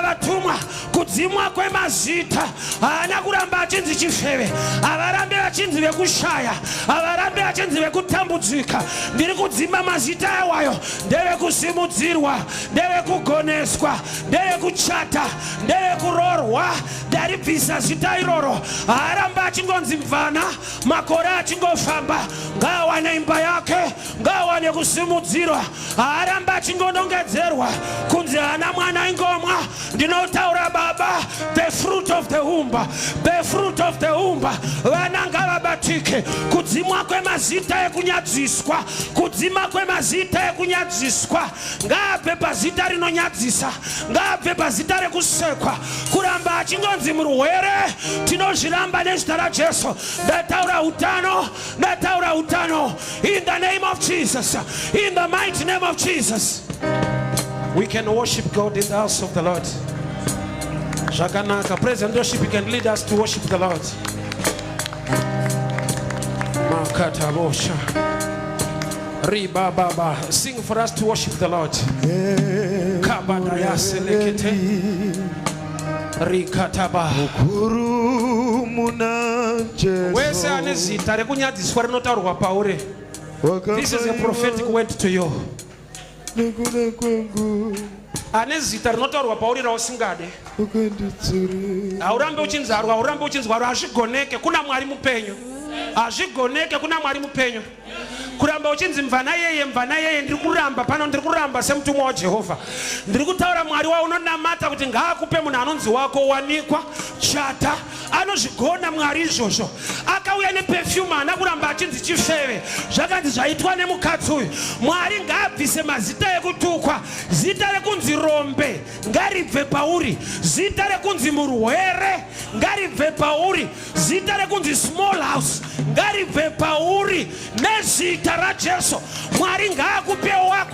vatumwa kudzimwa kwemazita haana kuramba achinzi chifeve, havarambe vachinzi vekushaya, havarambe vachinzi vekutambudzika. Ndiri kudzima mazita awayo, ndevekusimudzirwa, ndevekugoneswa, ndevekuchata, ndevekuroorwa. Ndaribvisa zita iroro. Haaramba achingonzi mvana, makore achingofamba, ngaawane imba yake, ngaawane kusimudzirwa. Haaramba achingonongedzerwa kunzi hana mwana ingomwa. Ndinotaura Baba, the fruit of the womb, the fruit of the womb, vana ngavabatike. Kudzimwa kwemazita ekunyadziswa, kudzima kwemazita ekunyadziswa, ngaabve pazita rinonyadzisa, ngaabve pazita rekusekwa. Kuramba achingonzi murwere, tinozviramba nezita raJesu. Ndataura utano, ndataura utano, in the name of Jesus, in the mighty name of Jesus. We can worship God in the house of the Lord. Shakanaka, praise and worship, you can lead us to worship the Lord. Makata bosha. Riba baba, sing for us to worship the Lord. Kabadaya selekete. Rikataba. Wese anezita rekunyadziswa rinotaurwa pauri. This is a prophetic word to you. Anezita rinotaurwa pauri rausingade. Haurambe uchinzarwa, haurambe uchinzwarwa, hazvigoneke, kuna Mwari mupenyu. Hazvigoneke, kuna Mwari mupenyu. Kuramba uchinzi mvana yeye, mvana yeye, ndiri kuramba pano, ndiri kuramba semutumwa waJehovha. Ndiri kutaura Mwari waunonamata kuti ngaakupe munhu anonzi wako wanikwa, chata, anozvigona Mwari izvozvo. Akauya neperfume haana kuramba achinzi chifeve, zvakanzi zvaitwa nemukadzi uyu. Mwari ngaabvise mazita ekutukwa, zita rekunzi rombe ngaribve pauri, zita rekunzi murwere ngaribve pauri, zita rekunzi small house ngaribve pauri, nezita raJesu. Mwari ngaakupe wako.